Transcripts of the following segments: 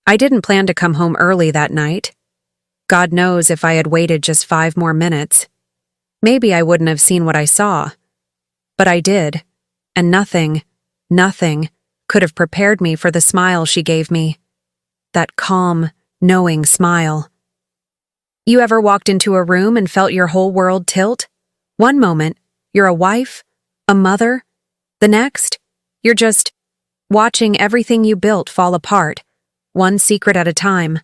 I didn't plan to come home early that night. God knows if I had waited just 5 more minutes, maybe I wouldn't have seen what I saw. But I did, and nothing could have prepared me for the smile she gave me. That calm, knowing smile. You ever walked into a room and felt your whole world tilt? One moment, you're a wife, a mother. The next, you're just watching everything you built fall apart, one secret at a time.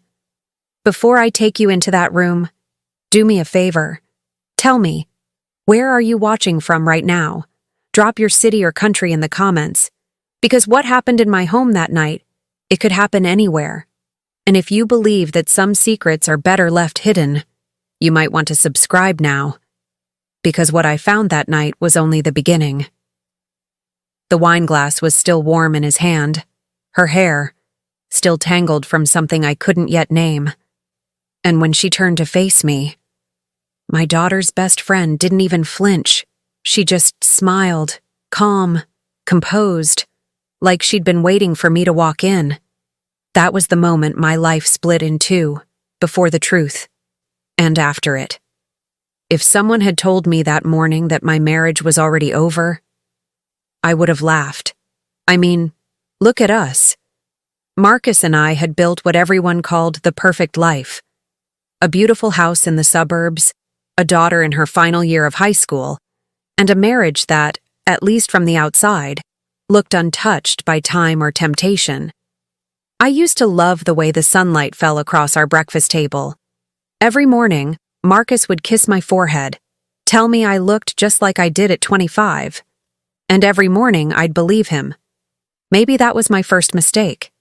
Before I take you into that room, do me a favor. Tell me, where are you watching from right now? Drop your city or country in the comments. Because what happened in my home that night, it could happen anywhere. And if you believe that some secrets are better left hidden, you might want to subscribe now. Because what I found that night was only the beginning. The wine glass was still warm in his hand, her hair still tangled from something I couldn't yet name. And when she turned to face me, my daughter's best friend didn't even flinch. She just smiled, calm, composed, like she'd been waiting for me to walk in. That was the moment my life split in two, before the truth, and after it. If someone had told me that morning that my marriage was already over, I would have laughed. I mean, look at us. Marcus and I had built what everyone called the perfect life. A beautiful house in the suburbs, a daughter in her final year of high school, and a marriage that, at least from the outside, looked untouched by time or temptation. I used to love the way the sunlight fell across our breakfast table. Every morning, Marcus would kiss my forehead, tell me I looked just like I did at 25. And every morning I'd believe him. Maybe that was my first mistake.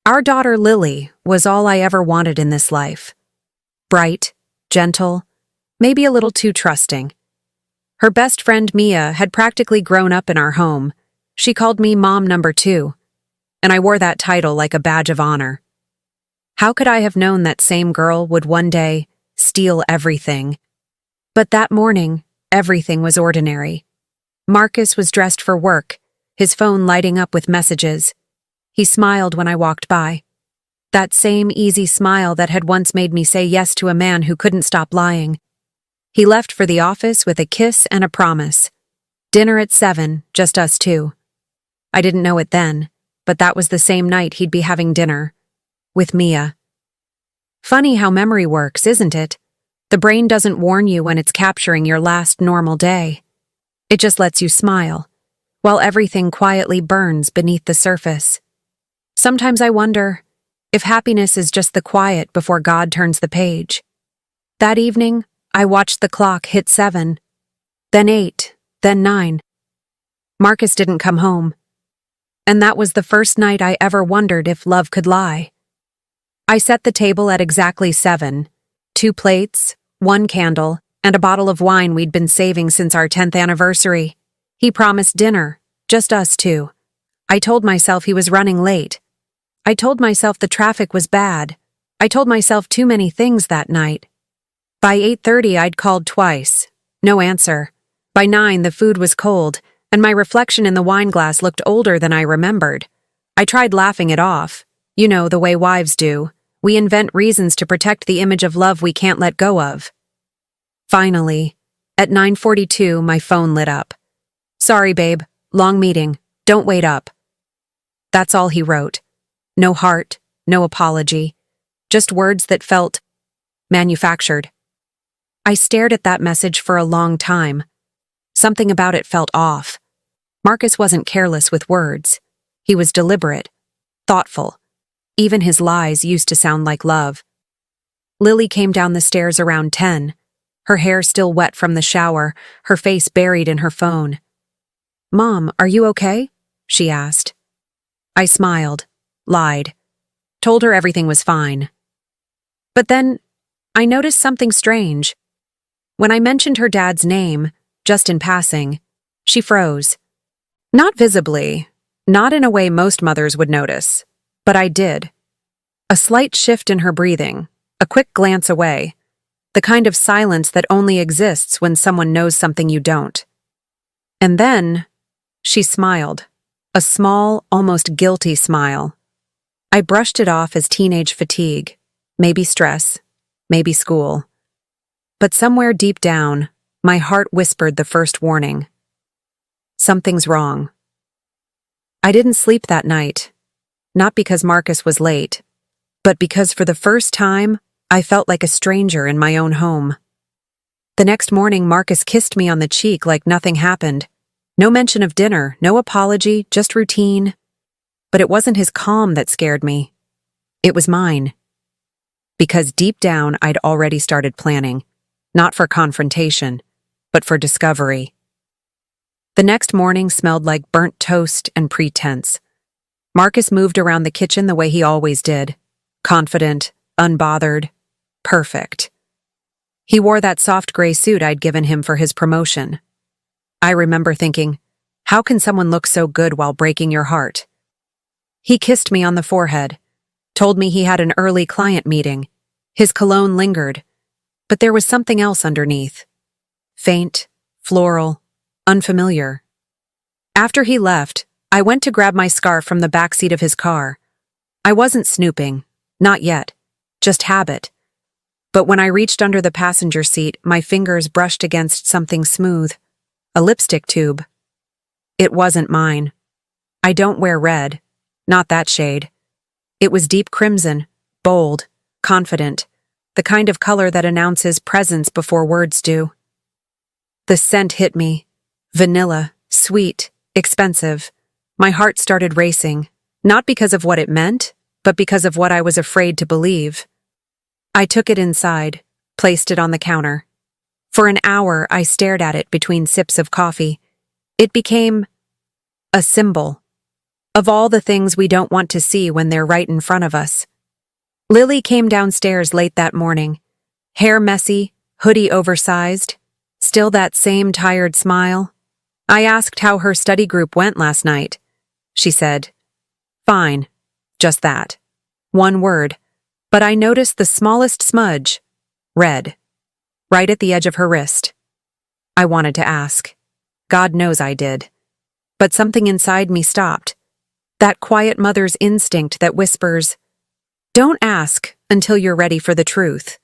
Our daughter Lily was all I ever wanted in this life. Bright, gentle, maybe a little too trusting. Her best friend Mia had practically grown up in our home. She called me Mom Number 2, and I wore that title like a badge of honor. How could I have known that same girl would one day steal everything? But that morning, everything was ordinary. Marcus was dressed for work, his phone lighting up with messages. He smiled when I walked by. That same easy smile that had once made me say yes to a man who couldn't stop lying. He left for the office with a kiss and a promise. Dinner at 7, just us two. I didn't know it then, but that was the same night he'd be having dinner. With Mia. Funny how memory works, isn't it? The brain doesn't warn you when it's capturing your last normal day. It just lets you smile, while everything quietly burns beneath the surface. Sometimes I wonder if happiness is just the quiet before God turns the page. That evening, I watched the clock hit 7, then 8, then 9. Marcus didn't come home. And that was the first night I ever wondered if love could lie. I set the table at exactly 7, 2 plates, 1 candle, and a bottle of wine we'd been saving since our 10th anniversary. He promised dinner, just us two. I told myself he was running late. I told myself the traffic was bad. I told myself too many things that night. By 8:30 I'd called twice. No answer. By 9 the food was cold, and my reflection in the wine glass looked older than I remembered. I tried laughing it off. You know, the way wives do. We invent reasons to protect the image of love we can't let go of. Finally, at 9:42, my phone lit up. Sorry, babe. Long meeting. Don't wait up. That's all he wrote. No heart, no apology. Just words that felt manufactured. I stared at that message for a long time. Something about it felt off. Marcus wasn't careless with words. He was deliberate, thoughtful. Even his lies used to sound like love. Lily came down the stairs around 10. Her hair still wet from the shower, her face buried in her phone. "Mom, are you okay?" she asked. I smiled, lied, told her everything was fine. But then, I noticed something strange. When I mentioned her dad's name, just in passing, she froze. Not visibly, not in a way most mothers would notice, but I did. A slight shift in her breathing, a quick glance away. The kind of silence that only exists when someone knows something you don't. And then, she smiled, a small, almost guilty smile. I brushed it off as teenage fatigue, maybe stress, maybe school. But somewhere deep down, my heart whispered the first warning. Something's wrong. I didn't sleep that night, not because Marcus was late, but because for the first time, I felt like a stranger in my own home. The next morning, Marcus kissed me on the cheek like nothing happened. No mention of dinner, no apology, just routine. But it wasn't his calm that scared me. It was mine. Because deep down, I'd already started planning, not for confrontation, but for discovery. The next morning smelled like burnt toast and pretense. Marcus moved around the kitchen the way he always did. Confident, unbothered, perfect. He wore that soft gray suit I'd given him for his promotion. I remember thinking, how can someone look so good while breaking your heart? He kissed me on the forehead, told me he had an early client meeting. His cologne lingered, but there was something else underneath. Faint, floral, unfamiliar. After he left, I went to grab my scarf from the backseat of his car. I wasn't snooping, not yet, just habit. But when I reached under the passenger seat, my fingers brushed against something smooth, a lipstick tube. It wasn't mine. I don't wear red, not that shade. It was deep crimson, bold, confident, the kind of color that announces presence before words do. The scent hit me. Vanilla, sweet, expensive. My heart started racing, not because of what it meant, but because of what I was afraid to believe. I took it inside, placed it on the counter. For an hour, I stared at it between sips of coffee. It became a symbol of all the things we don't want to see when they're right in front of us. Lily came downstairs late that morning, hair messy, hoodie oversized, still that same tired smile. I asked how her study group went last night. She said, "Fine." Just that. One word. But I noticed the smallest smudge. Red. Right at the edge of her wrist. I wanted to ask. God knows I did. But something inside me stopped. That quiet mother's instinct that whispers, "Don't ask until you're ready for the truth."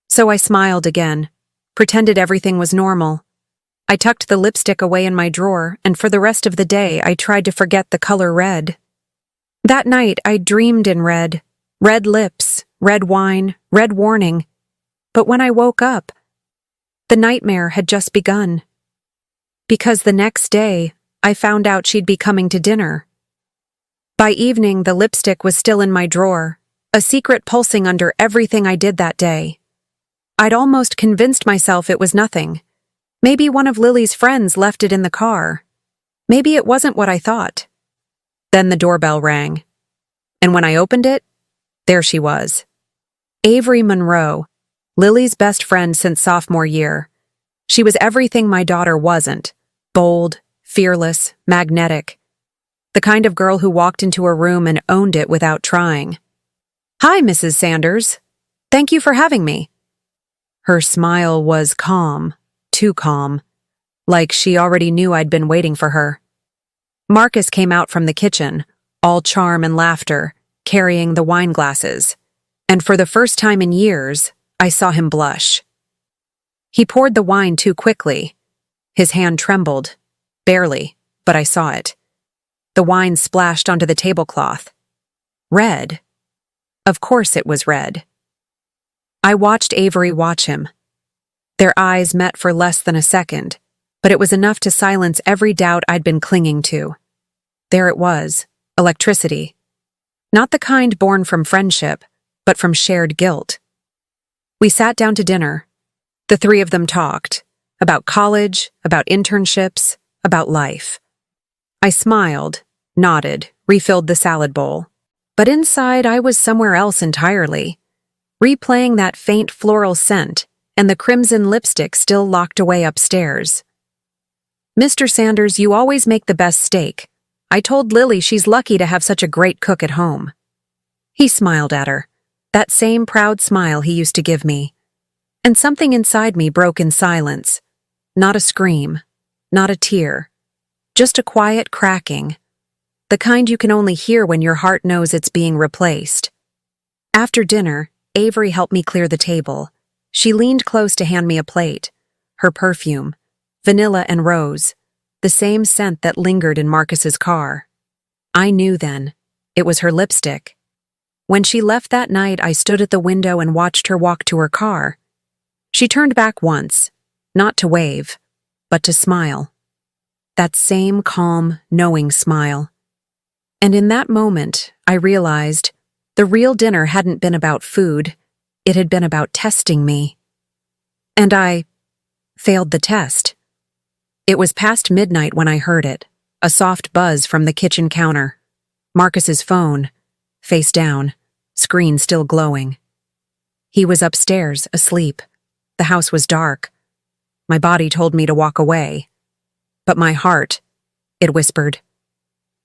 So I smiled again, pretended everything was normal. I tucked the lipstick away in my drawer, and for the rest of the day I tried to forget the color red. That night I dreamed in red. Red lips, red wine, red warning. But when I woke up, the nightmare had just begun. Because the next day, I found out she'd be coming to dinner. By evening, the lipstick was still in my drawer, a secret pulsing under everything I did that day. I'd almost convinced myself it was nothing. Maybe one of Lily's friends left it in the car. Maybe it wasn't what I thought. Then the doorbell rang. And when I opened it, there she was. Avery Monroe, Lily's best friend since sophomore year. She was everything my daughter wasn't. Bold, fearless, magnetic. The kind of girl who walked into a room and owned it without trying. "Hi, Mrs. Sanders. Thank you for having me." Her smile was calm, too calm, like she already knew I'd been waiting for her. Marcus came out from the kitchen, all charm and laughter, carrying the wine glasses, and for the first time in years, I saw him blush. He poured the wine too quickly. His hand trembled, barely, but I saw it. The wine splashed onto the tablecloth. Red. Of course it was red. I watched Avery watch him. Their eyes met for less than a second, but it was enough to silence every doubt I'd been clinging to. There it was, electricity. Not the kind born from friendship, but from shared guilt. We sat down to dinner. The three of them talked, about college, about internships, about life. I smiled, nodded, refilled the salad bowl. But inside I was somewhere else entirely, replaying that faint floral scent and the crimson lipstick still locked away upstairs. "Mr. Sanders, you always make the best steak. I told Lily she's lucky to have such a great cook at home." He smiled at her, that same proud smile he used to give me. And something inside me broke in silence. Not a scream, not a tear, just a quiet cracking. the kind you can only hear when your heart knows it's being replaced. After dinner, Avery helped me clear the table. She leaned close to hand me a plate. Her perfume, vanilla and rose, the same scent that lingered in Marcus's car. I knew then. It was her lipstick. When she left that night, I stood at the window and watched her walk to her car. She turned back once, not to wave, but to smile. That same calm, knowing smile. And in that moment, I realized the real dinner hadn't been about food, it had been about testing me. And I failed the test. It was past midnight when I heard it, a soft buzz from the kitchen counter. Marcus's phone, face down, screen still glowing. He was upstairs, asleep. The house was dark. My body told me to walk away. But my heart, it whispered,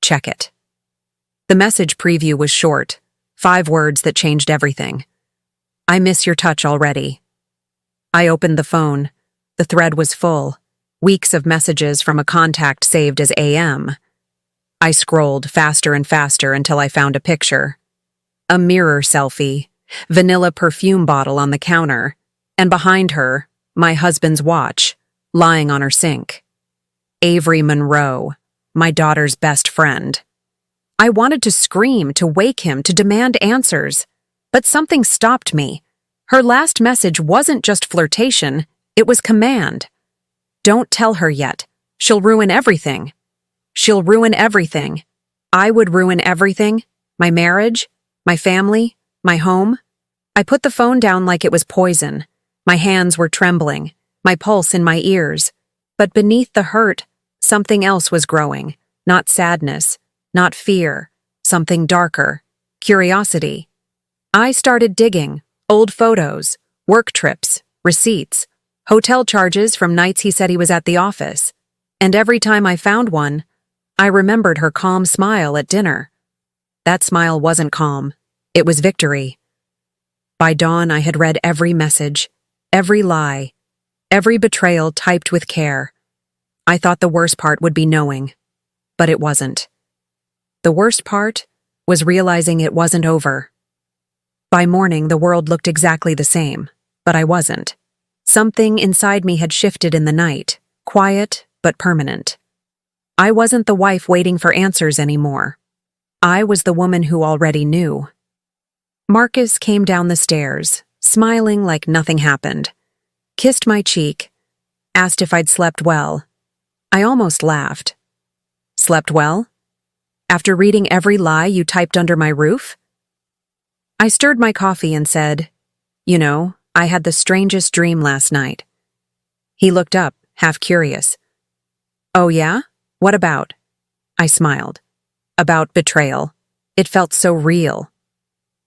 check it. The message preview was short, 5 words that changed everything. I miss your touch already. I opened the phone. The thread was full, weeks of messages from a contact saved as AM. I scrolled faster and faster until I found a picture. A mirror selfie, vanilla perfume bottle on the counter, and behind her, my husband's watch, lying on her sink. Avery Monroe, my daughter's best friend. I wanted to scream, to wake him, to demand answers, but something stopped me. Her last message wasn't just flirtation, it was command. Don't tell her yet. She'll ruin everything. She'll ruin everything. I would ruin everything. My marriage, my family, my home. I put the phone down like it was poison. My hands were trembling, my pulse in my ears. But beneath the hurt, something else was growing. Not sadness, not fear, something darker. Curiosity. I started digging. Old photos, work trips, receipts, hotel charges from nights he said he was at the office. And every time I found one, I remembered her calm smile at dinner. That smile wasn't calm. It was victory. By dawn, I had read every message, every lie, every betrayal typed with care. I thought the worst part would be knowing, but it wasn't. The worst part was realizing it wasn't over. By morning, the world looked exactly the same, but I wasn't. Something inside me had shifted in the night, quiet but permanent. I wasn't the wife waiting for answers anymore. I was the woman who already knew. Marcus came down the stairs, smiling like nothing happened, kissed my cheek, asked if I'd slept well. I almost laughed. Slept well? After reading every lie you typed under my roof? I stirred my coffee and said, "You know, I had the strangest dream last night." He looked up, half curious. "Oh yeah? What about?" I smiled. About betrayal. It felt so real.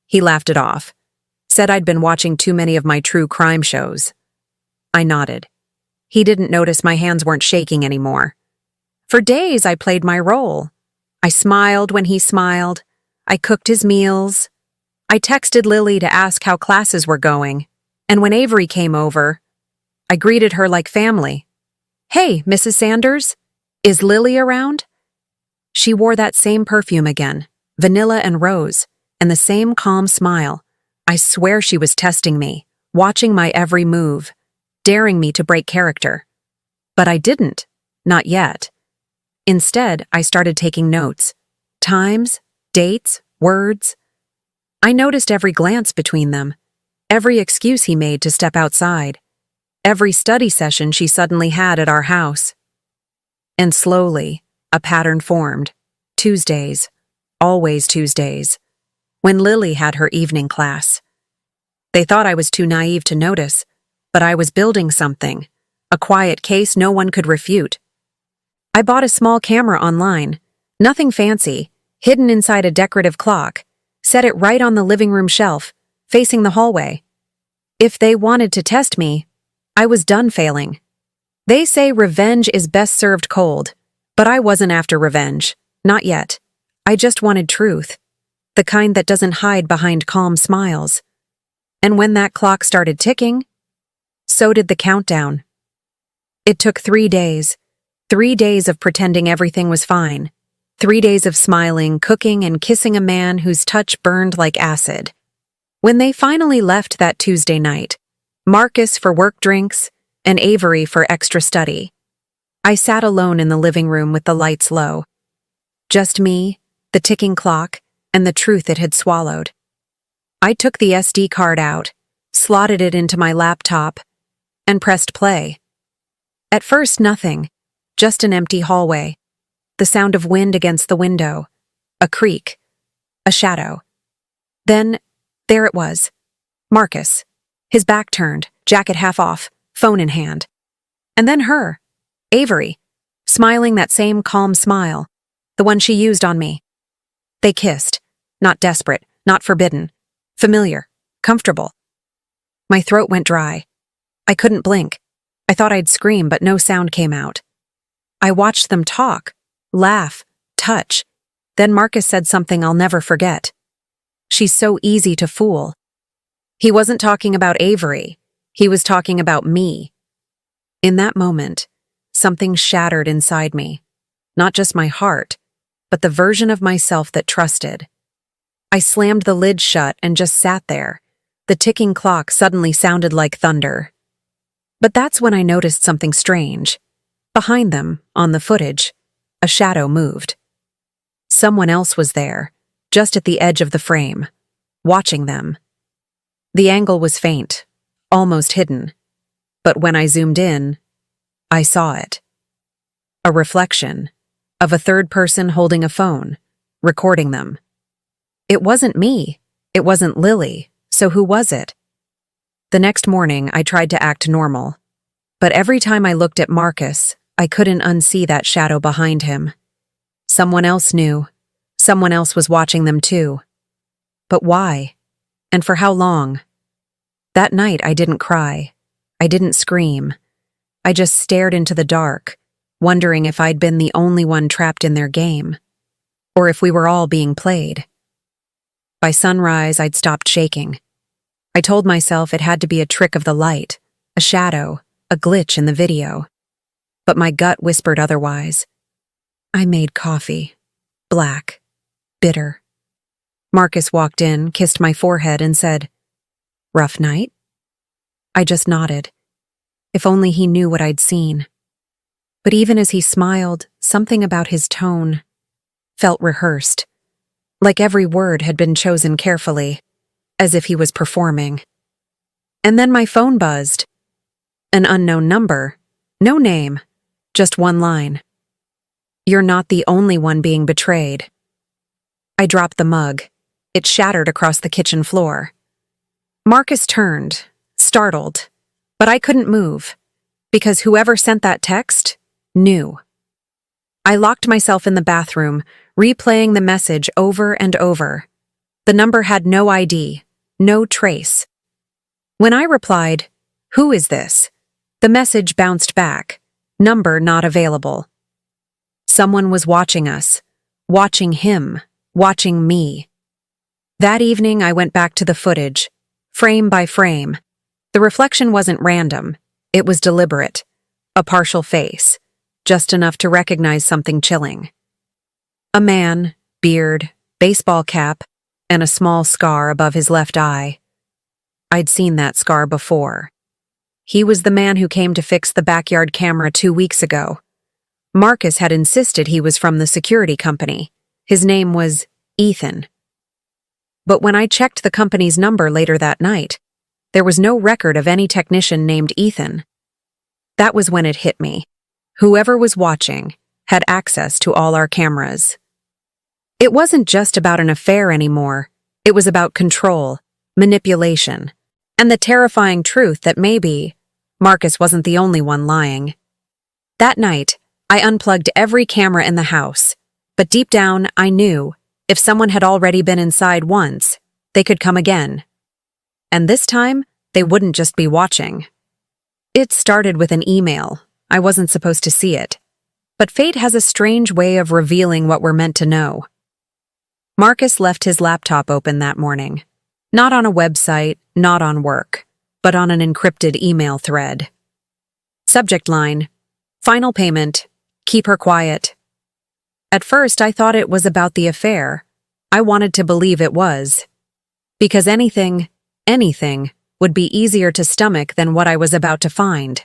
He laughed it off, said I'd been watching too many of my true crime shows. I nodded. He didn't notice my hands weren't shaking anymore. For days I played my role. I smiled when he smiled. I cooked his meals. I texted Lily to ask how classes were going, and when Avery came over, I greeted her like family. "Hey, Mrs. Sanders, is Lily around?" She wore that same perfume again, vanilla and rose, and the same calm smile. I swear she was testing me, watching my every move, daring me to break character. But I didn't, not yet. Instead, I started taking notes. Times, dates, words. I noticed every glance between them, every excuse he made to step outside, every study session she suddenly had at our house. And slowly, a pattern formed. Tuesdays, always Tuesdays, when Lily had her evening class. They thought I was too naive to notice, but I was building something, a quiet case no one could refute. I bought a small camera online, nothing fancy, hidden inside a decorative clock, set it right on the living room shelf, facing the hallway. If they wanted to test me, I was done failing. They say revenge is best served cold, but I wasn't after revenge, not yet. I just wanted truth, the kind that doesn't hide behind calm smiles. And when that clock started ticking, so did the countdown. It took 3 days. 3 days of pretending everything was fine. 3 days of smiling, cooking, and kissing a man whose touch burned like acid. When they finally left that Tuesday night, Marcus for work drinks and Avery for extra study, I sat alone in the living room with the lights low. Just me, the ticking clock, and the truth it had swallowed. I took the SD card out, slotted it into my laptop, and pressed play. At first, nothing, just an empty hallway, the sound of wind against the window, a creak, a shadow. Then, there it was, Marcus, his back turned, jacket half off, phone in hand. And then her, Avery, smiling that same calm smile, the one she used on me. They kissed, not desperate, not forbidden, familiar, comfortable. My throat went dry. I couldn't blink. I thought I'd scream, but no sound came out. I watched them talk, laugh, touch. Then Marcus said something I'll never forget. She's so easy to fool. He wasn't talking about Avery. He was talking about me. In that moment, something shattered inside me. Not just my heart, but the version of myself that trusted. I slammed the lid shut and just sat there. The ticking clock suddenly sounded like thunder. But that's when I noticed something strange. Behind them, on the footage, a shadow moved. Someone else was there, just at the edge of the frame, watching them. The angle was faint, almost hidden. But when I zoomed in, I saw it. A reflection of a third person holding a phone, recording them. It wasn't me. It wasn't Lily. So who was it? The next morning, I tried to act normal. But every time I looked at Marcus, I couldn't unsee that shadow behind him. Someone else knew. Someone else was watching them too. But why? And for how long? That night, I didn't cry. I didn't scream. I just stared into the dark, wondering if I'd been the only one trapped in their game, or if we were all being played. By sunrise, I'd stopped shaking. I told myself it had to be a trick of the light, a shadow, a glitch in the video. But my gut whispered otherwise. I made coffee. Black. Bitter. Marcus walked in, kissed my forehead, and said, "Rough night?" I just nodded. If only he knew what I'd seen. But even as he smiled, something about his tone felt rehearsed, like every word had been chosen carefully, as if he was performing. And then my phone buzzed. An unknown number, no name, just one line. "You're not the only one being betrayed." I dropped the mug. It shattered across the kitchen floor. Marcus turned, startled, but I couldn't move, because whoever sent that text knew. I locked myself in the bathroom, replaying the message over and over. The number had no ID, no trace. When I replied, "Who is this?" the message bounced back, "Number not available." Someone was watching us, watching him, watching me. That evening, I went back to the footage, frame by frame. The reflection wasn't random. It was deliberate. A partial face, just enough to recognize something chilling. A man, beard, baseball cap, and a small scar above his left eye. I'd seen that scar before. He was the man who came to fix the backyard camera 2 weeks ago. Marcus had insisted he was from the security company. His name was Ethan. But when I checked the company's number later that night, there was no record of any technician named Ethan. That was when it hit me. Whoever was watching had access to all our cameras. It wasn't just about an affair anymore. It was about control, manipulation, and the terrifying truth that maybe Marcus wasn't the only one lying. That night, I unplugged every camera in the house, but deep down, I knew if someone had already been inside once, they could come again. And this time, they wouldn't just be watching. It started with an email. I wasn't supposed to see it. But fate has a strange way of revealing what we're meant to know. Marcus left his laptop open that morning. Not on a website, not on work, but on an encrypted email thread. Subject line, "Final payment. Keep her quiet." At first, I thought it was about the affair. I wanted to believe it was. Because anything, would be easier to stomach than what I was about to find.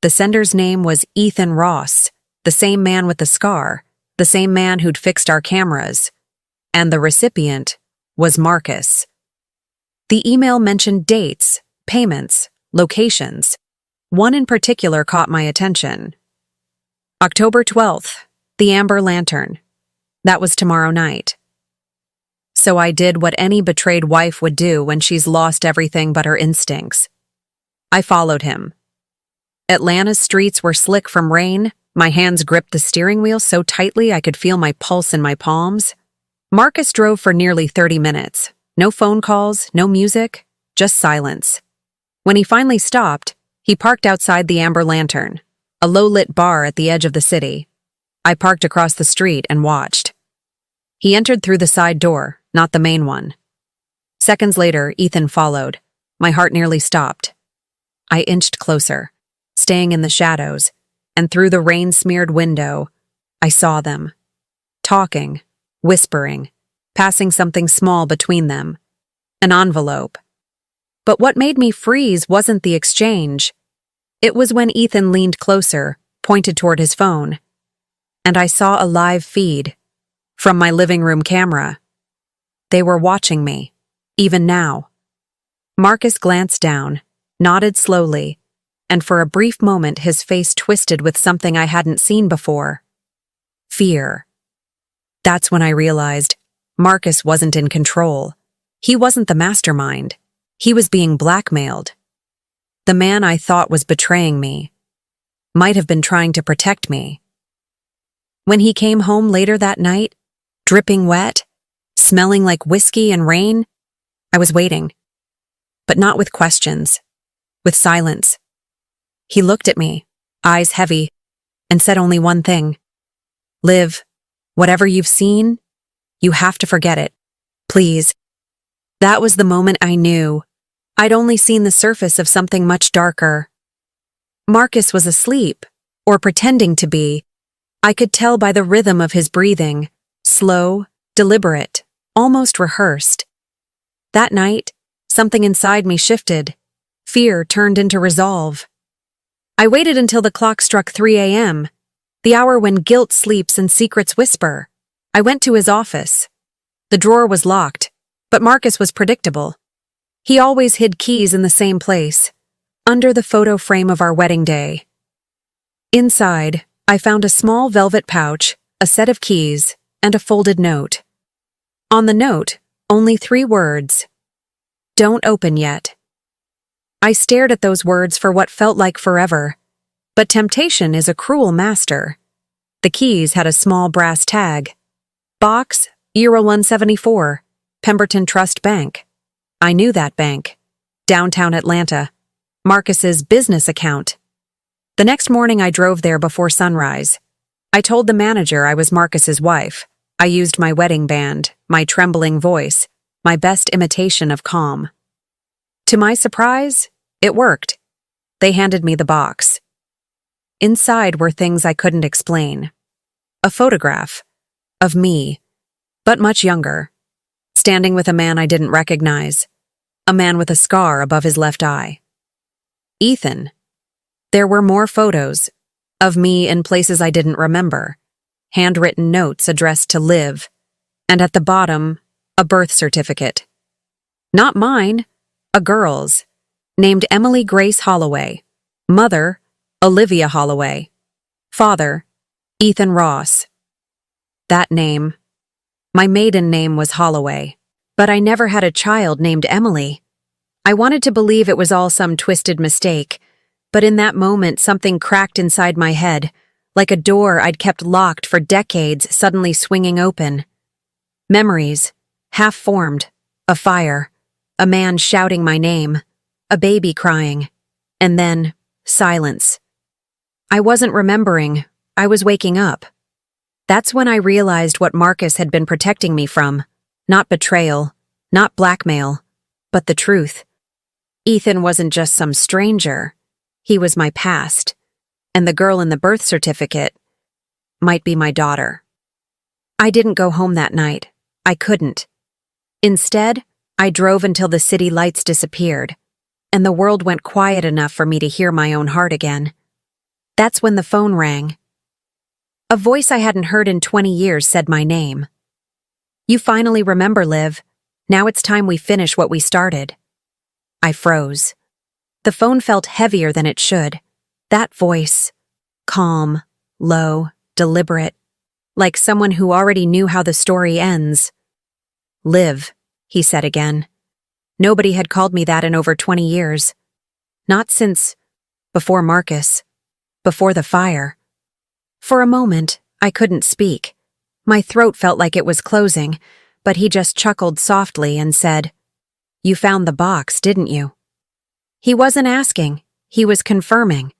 The sender's name was Ethan Ross, the same man with the scar, the same man who'd fixed our cameras. And the recipient was Marcus. The email mentioned dates, payments, locations. One in particular caught my attention. October 12th, the Amber Lantern. That was tomorrow night. So I did what any betrayed wife would do when she's lost everything but her instincts. I followed him. Atlanta's streets were slick from rain. My hands gripped the steering wheel so tightly I could feel my pulse in my palms. Marcus drove for nearly 30 minutes. No phone calls, no music, just silence. When he finally stopped, he parked outside the Amber Lantern, a low-lit bar at the edge of the city. I parked across the street and watched. He entered through the side door, not the main one. Seconds later, Ethan followed. My heart nearly stopped. I inched closer, staying in the shadows, and through the rain-smeared window, I saw them. Talking, whispering, passing something small between them. An envelope. But what made me freeze wasn't the exchange. It was when Ethan leaned closer, pointed toward his phone. And I saw a live feed. From my living room camera. They were watching me, even now. Marcus glanced down, nodded slowly, and for a brief moment his face twisted with something I hadn't seen before. Fear. That's when I realized Marcus wasn't in control. He wasn't the mastermind. He was being blackmailed. The man I thought was betraying me might have been trying to protect me. When he came home later that night, dripping wet, smelling like whiskey and rain, I was waiting. But not with questions, with silence. He looked at me, eyes heavy, and said only one thing. Liv, whatever you've seen, you have to forget it. Please. That was the moment I knew. I'd only seen the surface of something much darker. Marcus was asleep, or pretending to be. I could tell by the rhythm of his breathing, slow, deliberate, almost rehearsed. That night, something inside me shifted. Fear turned into resolve. I waited until the clock struck 3 a.m., the hour when guilt sleeps and secrets whisper. I went to his office. The drawer was locked, but Marcus was predictable. He always hid keys in the same place, under the photo frame of our wedding day. Inside, I found a small velvet pouch, a set of keys, and a folded note. On the note, only 3 words. Don't open yet. I stared at those words for what felt like forever. But temptation is a cruel master. The keys had a small brass tag. Box, Euro 174, Pemberton Trust Bank. I knew that bank. Downtown Atlanta. Marcus's business account. The next morning I drove there before sunrise. I told the manager I was Marcus's wife. I used my wedding band, my trembling voice, my best imitation of calm. To my surprise, it worked. They handed me the box. Inside were things I couldn't explain. A photograph of me, but much younger, standing with a man I didn't recognize, a man with a scar above his left eye. Ethan. There were more photos of me in places I didn't remember, handwritten notes addressed to Liv, and at the bottom, a birth certificate. Not mine, a girl's, named Emily Grace Holloway. Mother, Olivia Holloway. Father, Ethan Ross. That name. My maiden name was Holloway, but I never had a child named Emily. I wanted to believe it was all some twisted mistake, but in that moment something cracked inside my head, like a door I'd kept locked for decades suddenly swinging open. Memories, half-formed, a fire, a man shouting my name, a baby crying, and then silence. I wasn't remembering, I was waking up. That's when I realized what Marcus had been protecting me from. Not betrayal, not blackmail, but the truth. Ethan wasn't just some stranger. He was my past, and the girl in the birth certificate might be my daughter. I didn't go home that night. I couldn't. Instead, I drove until the city lights disappeared, and the world went quiet enough for me to hear my own heart again. That's when the phone rang. A voice I hadn't heard in 20 years said my name. "You finally remember, Liv. Now it's time we finish what we started." I froze. The phone felt heavier than it should. That voice, calm, low, deliberate, like someone who already knew how the story ends. "Liv," he said again. Nobody had called me that in over 20 years. Not since before Marcus, before the fire. For a moment, I couldn't speak. My throat felt like it was closing, but he just chuckled softly and said, "You found the box, didn't you?" He wasn't asking, he was confirming.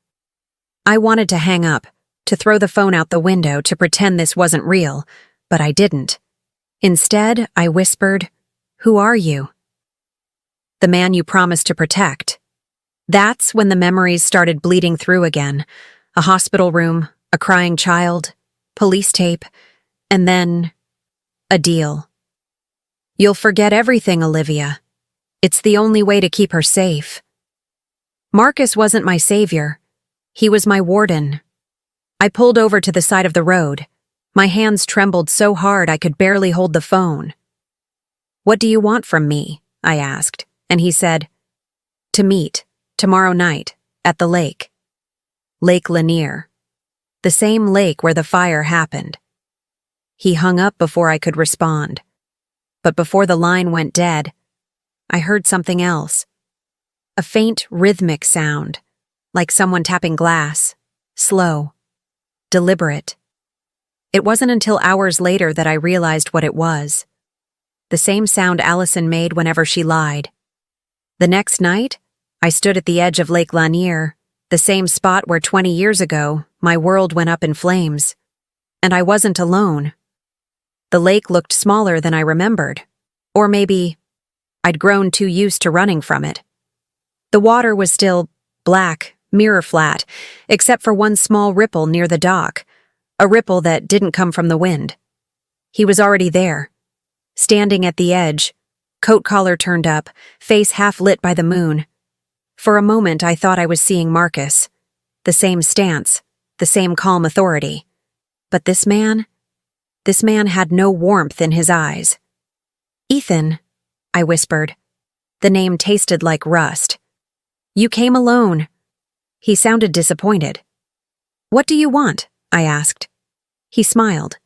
I wanted to hang up, to throw the phone out the window, to pretend this wasn't real, but I didn't. Instead, I whispered, "Who are you?" "The man you promised to protect." That's when the memories started bleeding through again. A hospital room, a crying child, police tape, and then a deal. "You'll forget everything, Olivia. It's the only way to keep her safe." Marcus wasn't my savior. He was my warden. I pulled over to the side of the road. My hands trembled so hard I could barely hold the phone. "What do you want from me?" I asked, and he said, "To meet, tomorrow night, at the lake. Lake Lanier. The same lake where the fire happened." He hung up before I could respond. But before the line went dead, I heard something else. A faint, rhythmic sound, like someone tapping glass, slow, deliberate. It wasn't until hours later that I realized what it was. The same sound Allison made whenever she lied. The next night, I stood at the edge of Lake Lanier, the same spot where 20 years ago my world went up in flames. And I wasn't alone. The lake looked smaller than I remembered. Or maybe I'd grown too used to running from it. The water was still black, mirror flat, except for one small ripple near the dock, a ripple that didn't come from the wind. He was already there, standing at the edge, coat collar turned up, face half lit by the moon. For a moment I thought I was seeing Marcus, the same stance, the same calm authority. But this man had no warmth in his eyes. "Ethan," I whispered. The name tasted like rust. "You came alone." He sounded disappointed. "What do you want?" I asked. He smiled.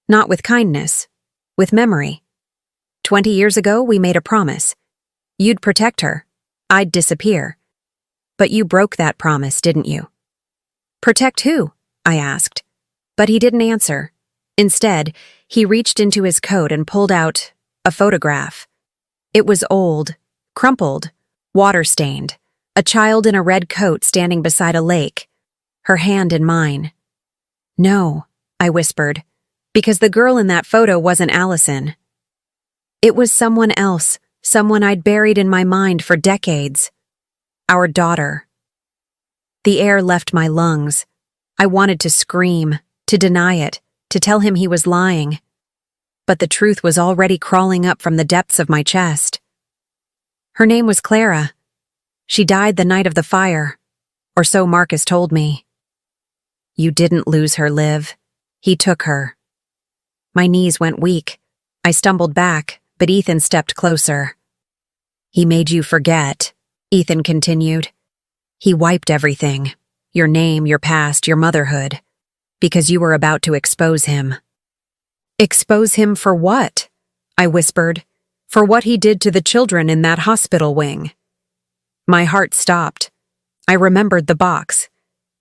Not with kindness, with memory. 20 years ago, we made a promise. You'd protect her. I'd disappear. But you broke that promise, didn't you? "Protect who?" I asked. But he didn't answer. Instead, he reached into his coat and pulled out a photograph. It was old, crumpled, water-stained. A child in a red coat standing beside a lake, her hand in mine. "No," I whispered, because the girl in that photo wasn't Allison. It was someone else, someone I'd buried in my mind for decades. Our daughter. The air left my lungs. I wanted to scream, to deny it, to tell him he was lying. But the truth was already crawling up from the depths of my chest. Her name was Clara. She died the night of the fire, or so Marcus told me. "You didn't lose her, Liv. He took her." My knees went weak. I stumbled back, but Ethan stepped closer. "He made you forget," Ethan continued. "He wiped everything, your name, your past, your motherhood, because you were about to expose him." "Expose him for what?" I whispered. "For what he did to the children in that hospital wing." My heart stopped. I remembered the box,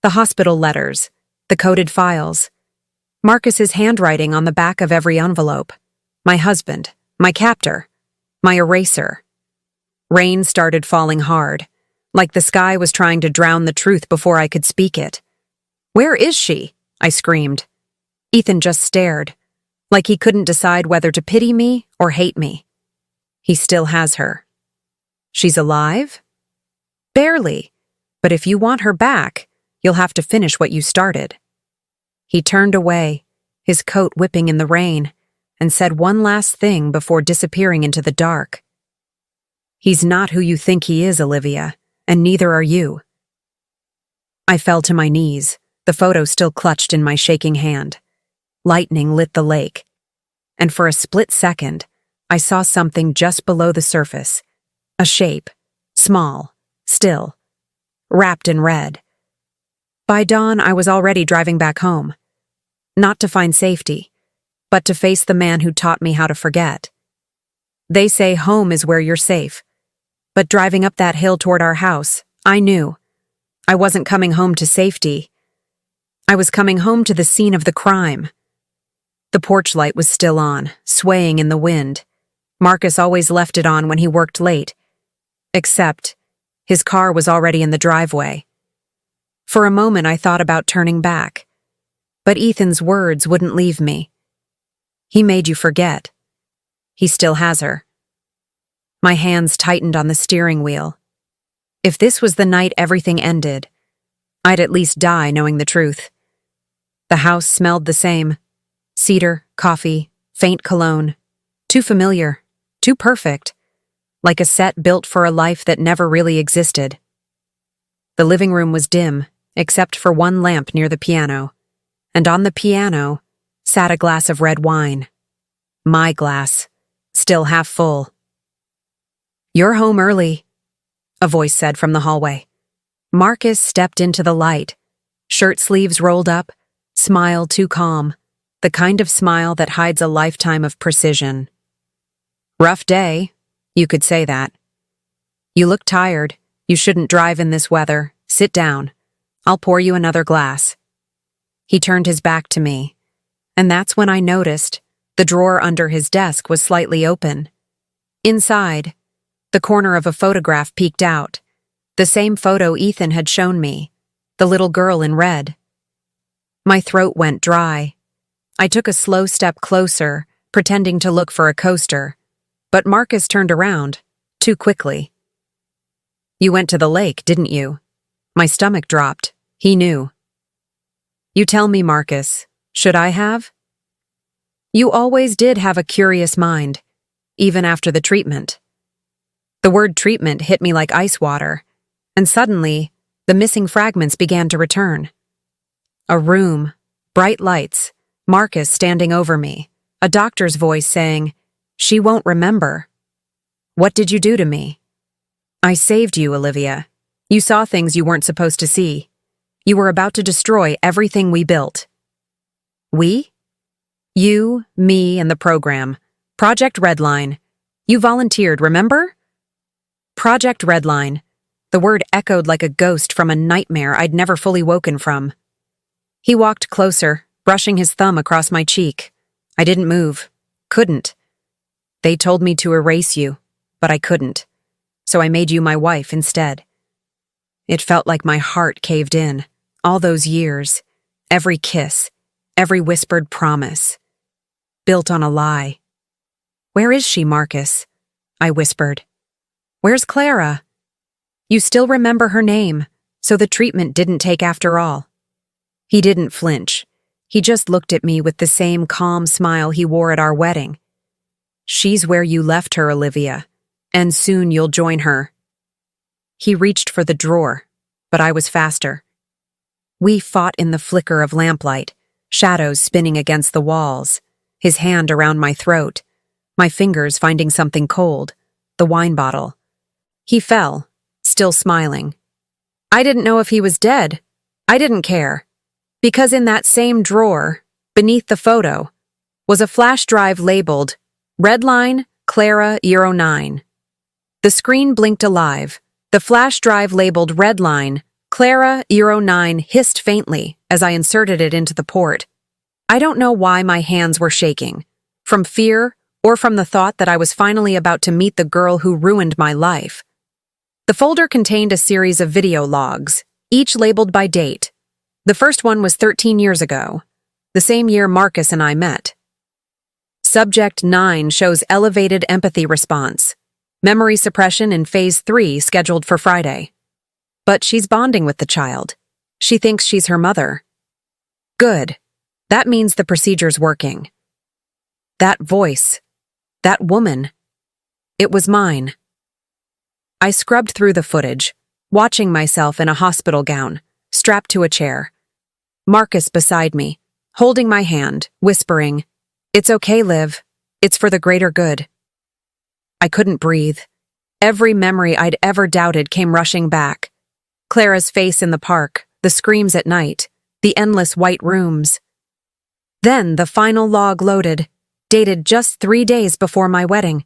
the hospital letters, the coded files, Marcus's handwriting on the back of every envelope, my husband, my captor, my eraser. Rain started falling hard, like the sky was trying to drown the truth before I could speak it. "Where is she?" I screamed. Ethan just stared, like he couldn't decide whether to pity me or hate me. "He still has her." "She's alive?" "Barely. But if you want her back, you'll have to finish what you started." He turned away, his coat whipping in the rain. and said one last thing before disappearing into the dark. "He's not who you think he is, Olivia, and neither are you." I fell to my knees, the photo still clutched in my shaking hand. Lightning lit the lake, and for a split second, I saw something just below the surface, a shape, small, still, wrapped in red. By dawn, I was already driving back home. Not to find safety, but to face the man who taught me how to forget. They say home is where you're safe, but driving up that hill toward our house, I knew. I wasn't coming home to safety. I was coming home to the scene of the crime. The porch light was still on, swaying in the wind. Marcus always left it on when he worked late. Except, his car was already in the driveway. For a moment I thought about turning back, but Ethan's words wouldn't leave me. He made you forget. He still has her. My hands tightened on the steering wheel. If this was the night everything ended, I'd at least die knowing the truth. The house smelled the same. Cedar, coffee, faint cologne. Too familiar, too perfect. Like a set built for a life that never really existed. The living room was dim, except for one lamp near the piano, and on the piano sat a glass of red wine. My glass, still half full. "You're home early," a voice said from the hallway. Marcus stepped into the light, shirt sleeves rolled up, smile too calm, the kind of smile that hides a lifetime of precision. "Rough day, you could say that. You look tired. You shouldn't drive in this weather. Sit down. I'll pour you another glass." He turned his back to me, and that's when I noticed the drawer under his desk was slightly open. Inside, the corner of a photograph peeked out, the same photo Ethan had shown me, the little girl in red. My throat went dry. I took a slow step closer, pretending to look for a coaster, but Marcus turned around, too quickly. "You went to the lake, didn't you?" My stomach dropped. He knew. "You tell me, Marcus, should I have?" "You always did have a curious mind, even after the treatment." The word treatment hit me like ice water, and suddenly, the missing fragments began to return. A room, bright lights, Marcus standing over me, a doctor's voice saying, "She won't remember." "What did you do to me?" "I saved you, Olivia. You saw things you weren't supposed to see. You were about to destroy everything we built." "We?" "You, me, and the program. Project Redline. You volunteered, remember?" Project Redline. The word echoed like a ghost from a nightmare I'd never fully woken from. He walked closer, brushing his thumb across my cheek. I didn't move. Couldn't. "They told me to erase you, but I couldn't. So I made you my wife instead." It felt like my heart caved in. All those years, every kiss, every whispered promise, built on a lie. "Where is she, Marcus?" I whispered. "Where's Clara?" "You still remember her name, so the treatment didn't take after all." He didn't flinch. He just looked at me with the same calm smile he wore at our wedding. "She's where you left her, Olivia, and soon you'll join her." He reached for the drawer, but I was faster. We fought in the flicker of lamplight, shadows spinning against the walls, his hand around my throat, my fingers finding something cold, the wine bottle. He fell, still smiling. I didn't know if he was dead. I didn't care. Because in that same drawer, beneath the photo, was a flash drive labeled Redline Clara Euro 9. The screen blinked alive. The flash drive labeled Redline Clara Euro 9 hissed faintly as I inserted it into the port. I don't know why my hands were shaking, from fear or from the thought that I was finally about to meet the girl who ruined my life. The folder contained a series of video logs, each labeled by date. The first one was 13 years ago, the same year Marcus and I met. Subject 9 shows elevated empathy response. Memory suppression in Phase 3 scheduled for Friday. But she's bonding with the child. She thinks she's her mother. Good. That means the procedure's working. That voice. That woman. It was mine. I scrubbed through the footage, watching myself in a hospital gown, strapped to a chair. Marcus beside me, holding my hand, whispering, "It's okay, Liv. It's for the greater good." I couldn't breathe. Every memory I'd ever doubted came rushing back. Clara's face in the park, the screams at night, the endless white rooms. Then the final log loaded, dated just 3 days before my wedding.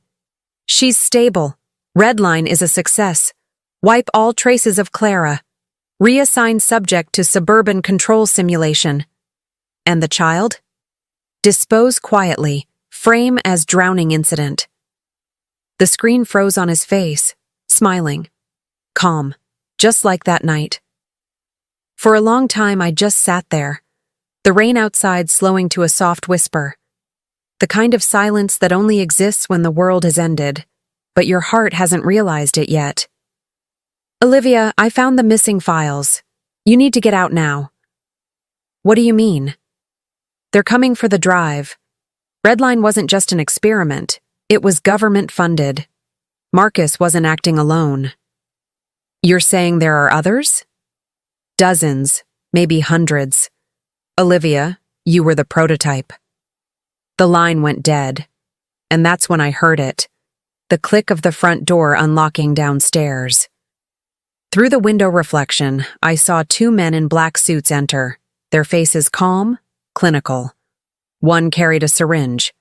"She's stable. Redline is a success. Wipe all traces of Clara. Reassign subject to suburban control simulation." And the child? "Dispose quietly. Frame as drowning incident." The screen froze on his face, smiling. Calm, just like that night. For a long time I just sat there, the rain outside slowing to a soft whisper. The kind of silence that only exists when the world has ended, but your heart hasn't realized it yet. "Olivia, I found the missing files. You need to get out now." "What do you mean?" "They're coming for the drive. Redline wasn't just an experiment, it was government-funded. Marcus wasn't acting alone." "You're saying there are others?" "Dozens, maybe hundreds. Olivia, you were the prototype." The line went dead, and that's when I heard it, the click of the front door unlocking downstairs. Through the window reflection, I saw 2 men in black suits enter, their faces calm, clinical. One carried a syringe.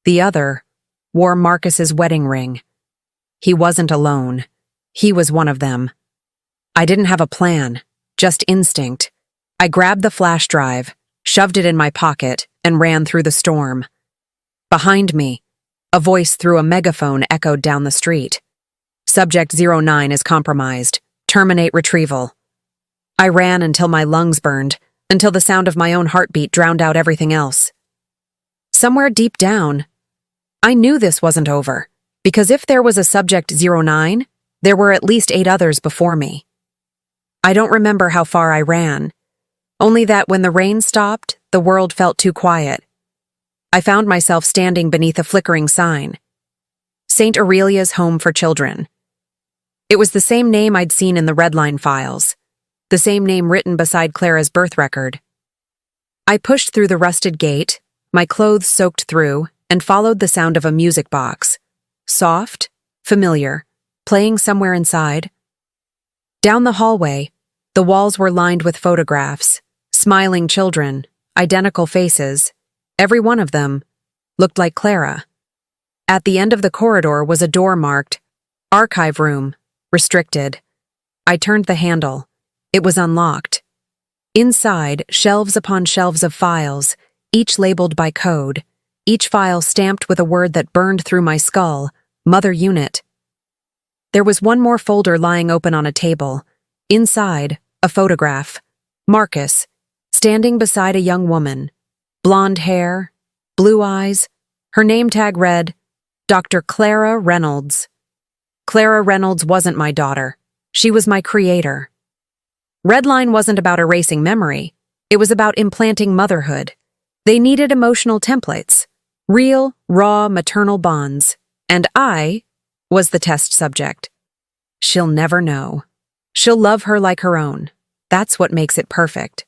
The other wore Marcus's wedding ring. He wasn't alone. He was one of them. I didn't have a plan, just instinct. I grabbed the flash drive, shoved it in my pocket, and ran through the storm. Behind me, a voice through a megaphone echoed down the street. "Subject 09 is compromised. Terminate retrieval." I ran until my lungs burned, until the sound of my own heartbeat drowned out everything else. Somewhere deep down, I knew this wasn't over, because if there was a Subject 09, there were at least 8 others before me. I don't remember how far I ran, only that when the rain stopped, the world felt too quiet. I found myself standing beneath a flickering sign. St. Aurelia's Home for Children. It was the same name I'd seen in the Redline files, the same name written beside Clara's birth record. I pushed through the rusted gate, my clothes soaked through, and followed the sound of a music box. Soft, familiar, playing somewhere inside. Down the hallway, the walls were lined with photographs, smiling children, identical faces. Every one of them looked like Clara. At the end of the corridor was a door marked, "Archive Room, Restricted." I turned the handle. It was unlocked. Inside, shelves upon shelves of files, each labeled by code, each file stamped with a word that burned through my skull, Mother Unit. There was one more folder lying open on a table. Inside, a photograph. Marcus, standing beside a young woman. Blonde hair, blue eyes. Her name tag read, Dr. Clara Reynolds. Clara Reynolds wasn't my daughter. She was my creator. Redline wasn't about erasing memory. It was about implanting motherhood. They needed emotional templates, real, raw maternal bonds, and I was the test subject. She'll never know. She'll love her like her own. That's what makes it perfect.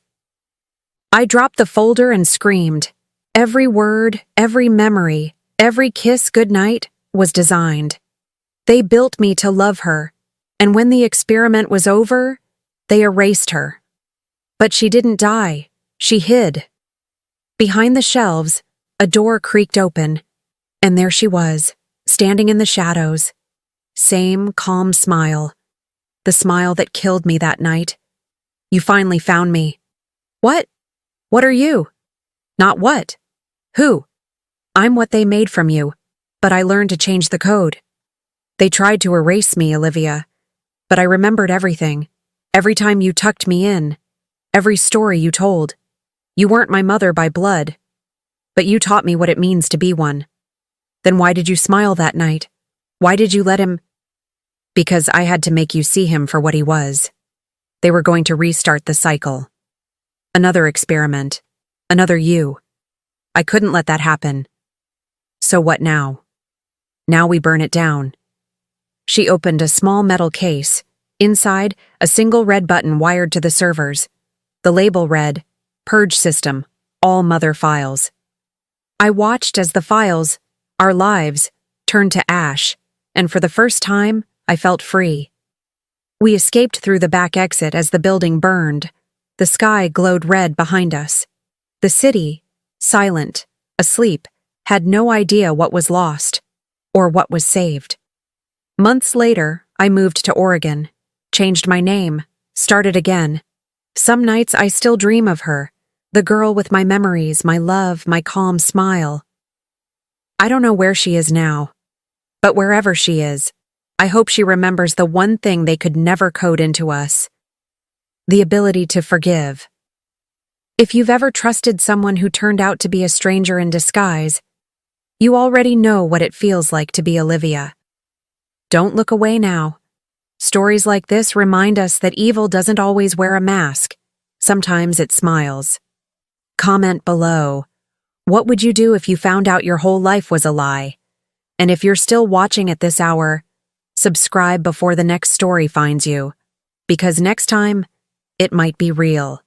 I dropped the folder and screamed. Every word, every memory, every kiss goodnight was designed. They built me to love her, and when the experiment was over, they erased her. But she didn't die. She hid. Behind the shelves, a door creaked open, and there she was, standing in the shadows. Same calm smile. The smile that killed me that night. "You finally found me." "What? What are you?" "Not what. Who?" "I'm what they made from you, but I learned to change the code. They tried to erase me, Olivia, but I remembered everything. Every time you tucked me in, every story you told. You weren't my mother by blood, but you taught me what it means to be one. Then why did you smile that night? Why did you let him?" "Because I had to make you see him for what he was. They were going to restart the cycle. Another experiment. Another you. I couldn't let that happen. So what now? Now we burn it down. She opened a small metal case. Inside, a single red button wired to the servers. The label read, "Purge System, all mother files." I watched as the files, our lives, turned to ash, and for the first time, I felt free. We escaped through the back exit as the building burned. The sky glowed red behind us. The city, silent, asleep, had no idea what was lost, or what was saved. Months later, I moved to Oregon, changed my name, started again. Some nights I still dream of her, the girl with my memories, my love, my calm smile. I don't know where she is now, but wherever she is, I hope she remembers the one thing they could never code into us: the ability to forgive. If you've ever trusted someone who turned out to be a stranger in disguise, you already know what it feels like to be Olivia. Don't look away now. Stories like this remind us that evil doesn't always wear a mask. Sometimes it smiles. Comment below. What would you do if you found out your whole life was a lie? And if you're still watching at this hour, subscribe before the next story finds you, because next time, it might be real.